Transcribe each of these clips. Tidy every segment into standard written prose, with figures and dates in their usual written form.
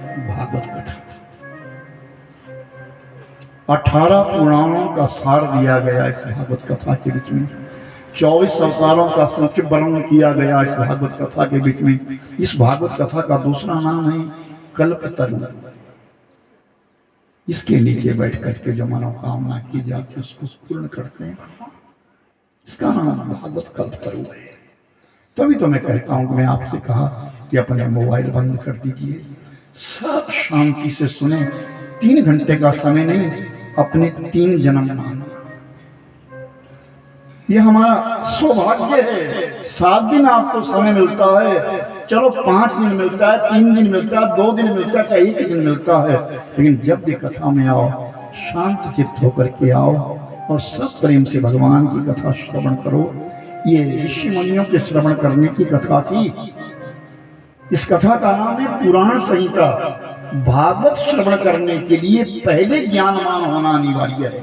भागवत कथा 18 पुराणों का सार दिया गया इस भागवत कथा के बीच में। 24 अवतारों का संक्षिप्त वर्णन किया गया इस भागवत कथा के बीच में। इस भागवत कथा का दूसरा नाम है कल्पतरु। इसके नीचे बैठ करके जो मनोकामना की जाती है उसको पूर्ण करते हैं। इसका नाम भागवत कल्पतरु है। तभी तो मैं कहता हूं कि मैं आपसे कहा कि अपने मोबाइल बंद कर दीजिए, सब शांति से सुने। 3 घंटे का समय नहीं, अपने 3 जन्म मानो। ये हमारा सौभाग्य है। 7 दिन आपको समय मिलता है, चलो 5 दिन मिलता है, 3 दिन मिलता है, 2 दिन मिलता है, चाहे 1 दिन मिलता है, लेकिन जब भी कथा में आओ शांत चित्त होकर के आओ और सब प्रेम से भगवान की कथा श्रवण करो। ये ऋषि मुनियों के श्रवण करने की कथा थी। इस कथा का नाम है पुराण संहिता। भागवत श्रवण करने के लिए पहले ज्ञानवान होना अनिवार्य है।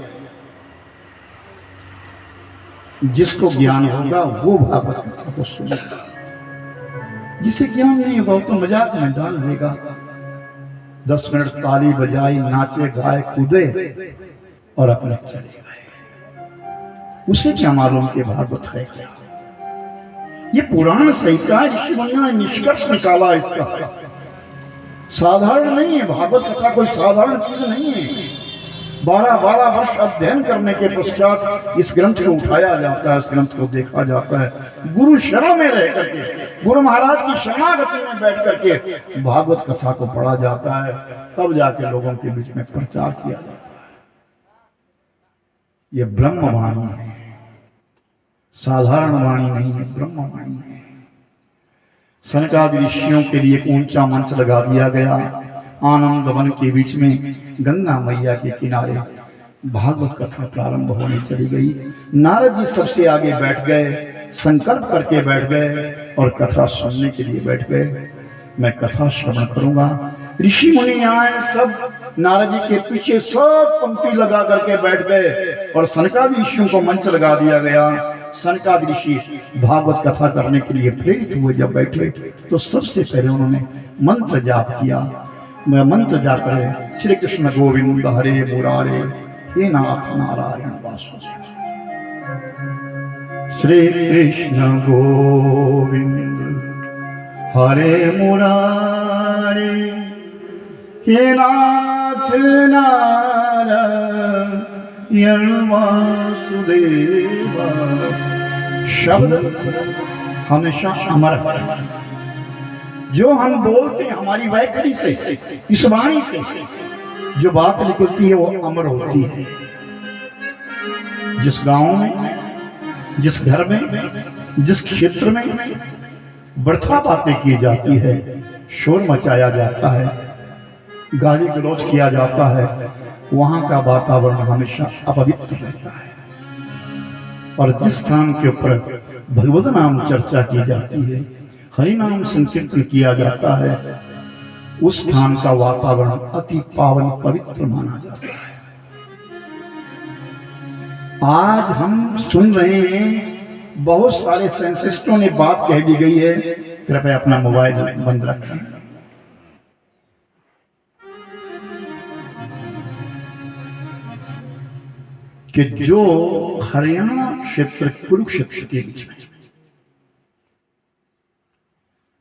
जिसको ज्ञान होगा वो भागवत कथा को सुनेगा, जिसे ज्ञान नहीं होगा तो मजाक में डाल देगा। 10 मिनट ताली बजाई, नाचे गाए कूदे और अपने चले गए। उसे क्या मालूम कि भागवत है क्या। ये पुराण संहिता ऋषि मुनियों ने निष्कर्ष निकाला इसका। साधारण नहीं है भागवत कथा, कोई साधारण चीज नहीं है। 12 वर्ष अध्ययन करने के पश्चात इस ग्रंथ को उठाया जाता है, इस ग्रंथ को देखा जाता है। गुरु शरण में रह करके, गुरु महाराज की शरणागति में बैठ करके भागवत कथा को पढ़ा जाता है, तब जाके लोगों के बीच में प्रचार किया जाता है। ये ब्रह्मवाणी है, साधारण वाणी नहीं है, ब्रह्मवाणी है। सनकादि ऋषियों के लिए एक ऊंचा मंच लगा दिया गया। आनंद वन के बीच में गंगा मैया के किनारे भागवत कथा प्रारंभ होने चली गई। नारद जी सबसे आगे बैठ गए, संकल्प करके बैठ गए और कथा सुनने के लिए बैठ गए। मैं कथा श्रवण करूंगा। ऋषि मुनि आए, सब नारद जी के पीछे सब पंक्ति लगा करके बैठ गए और सनकादि ऋषियों को मंच लगा दिया गया। सनकादि ऋषि भागवत कथा करने के लिए प्रेरित हुए। जब बैठे तो सबसे पहले उन्होंने मंत्र जाप किया। मैं मंत्र जाप करे, श्री कृष्ण गोविंद हरे मुरारे हे नाथ नारायण वासुदेव। श्री कृष्ण गोविंद हरे मुरारे हे नाथ नारायण वासुदेव। शब्द हमेशा अमर है। जो हम बोलते हैं हमारी वैखरी से, इस वाणी से जो बात निकलती है वो अमर होती है। जिस गांव में, जिस घर में, जिस क्षेत्र में व्यर्था बातें की जाती है, शोर मचाया जाता है, गाली गलौज किया जाता है, वहां का वातावरण हमेशा अपवित्र रहता है। और जिस स्थान के ऊपर भगवत नाम चर्चा की जाती है, हरि नाम संकीर्तन किया जाता है, उस स्थान का वातावरण अति पावन पवित्र माना जाता है। आज हम सुन रहे हैं, बहुत सारे साइंटिस्टों ने बात कह दी गई है। कृपया अपना मोबाइल बंद रखें। कि जो हरियाणा क्षेत्र कुरुक्षेत्र के बीच में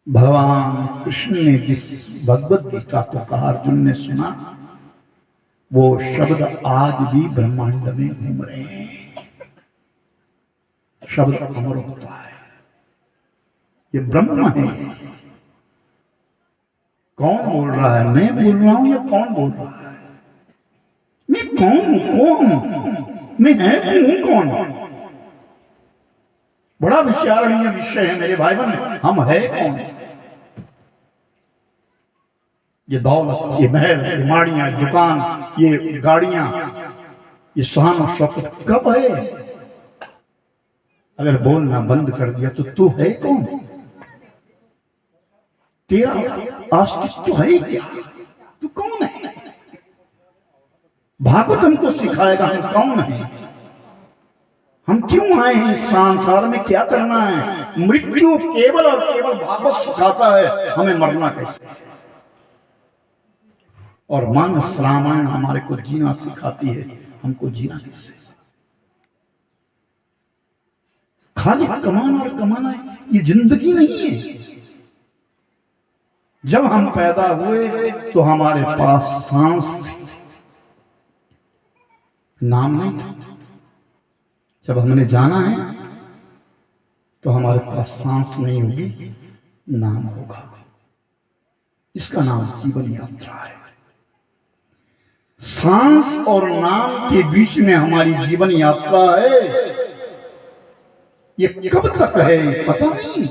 भगवान कृष्ण ने जिस भगवद गीता को कहा, अर्जुन ने सुना, वो शब्द आज भी ब्रह्मांड में घूम रहे हैं। शब्द अमर होता है। ये ब्रह्म है। कौन बोल रहा है? मैं बोल रहा हूं या कौन बोल रहा है? मैं कौन? मैं है कौन? बड़ा विचारणीय विषय है मेरे भाई बहन। हम है कौन? ये दौलत, ये महल, ये माड़ियां, दुकान, ये गाड़ियां, ये शान और शौकत कब है? अगर बोलना बंद कर दिया तो तू है कौन? तेरा अस्तित्व है क्या? तू कौन है? भागवत हमको सिखाएगा हम कौन है, हम क्यों आए हैं इस संसार में, क्या करना है। मृत्यु केवल और केवल भागवत सिखाता है हमें मरना कैसे। और मानस रामायण हमारे को जीना सिखाती है। हमको जीना कैसे? खाली कमाना और कमाना ये जिंदगी नहीं है। जब हम पैदा हुए तो हमारे पास सांस थी, नाम नहीं था। जब हमने जाना है तो हमारे पास सांस नहीं होगी, नाम होगा। इसका नाम जीवन यात्रा है। सांस और नाम के बीच में हमारी जीवन यात्रा है। ये कब तक है पता नहीं,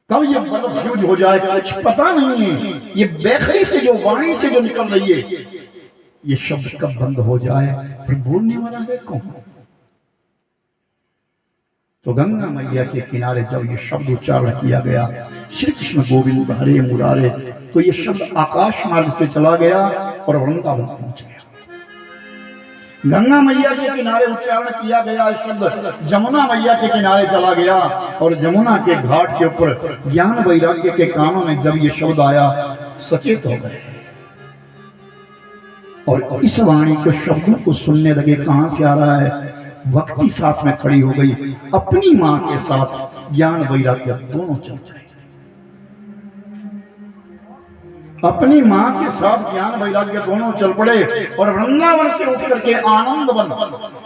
कब ये बल्ब फ्यूज हो जाएगा कुछ पता नहीं है। ये बेखरी से जो वाणी से जो निकल रही है, ये शब्द कब बंद हो जाए, फिर बोलने वाला है कौन? तो गंगा मैया के किनारे जब ये शब्द उच्चारण किया गया, श्री कृष्ण गोविंद हरे मुरारे, तो ये शब्द आकाश मार्ग से चला गया और वृंदावन पहुंच गया। गंगा मैया के किनारे उच्चारण किया गया शब्द जमुना मैया के किनारे चला गया, और जमुना के घाट के ऊपर ज्ञान वैराग्य के कानों में जब ये शब्द आया, सचेत हो गए और इस वाणी को शब्दों को सुनने लगे। कहां से आ रहा है? भक्ति साथ में खड़ी हो गई, अपनी मां के साथ ज्ञान वैराग्य दोनों चल रहे। अपनी मां के साथ ज्ञान वैराग्य दोनों चल पड़े और वृंदावन से उठ करके आनंद वन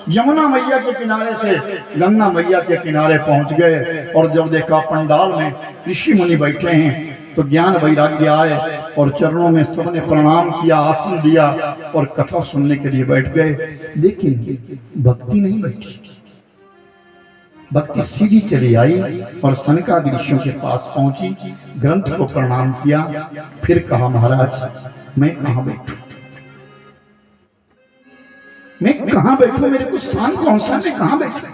यमुना मैया के किनारे से गंगा मैया के किनारे पहुंच गए। और जब देखा पंडाल में ऋषि मुनि बैठे हैं, तो ज्ञान वैराग्य आए और चरणों में सबने प्रणाम किया, आसन दिया और कथा सुनने के लिए बैठ गए। लेकिन भक्ति नहीं बैठी। भक्ति सीधी चली आई और सनकादि ऋषियों के पास पहुंची, ग्रंथ को प्रणाम किया, फिर कहा महाराज मैं कहां बैठूं, मैं कहां बैठूं, मेरे को स्थान कौन सा, मैं कहां बैठूं?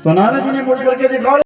तो नारद जी ने मुड़ करके देखा,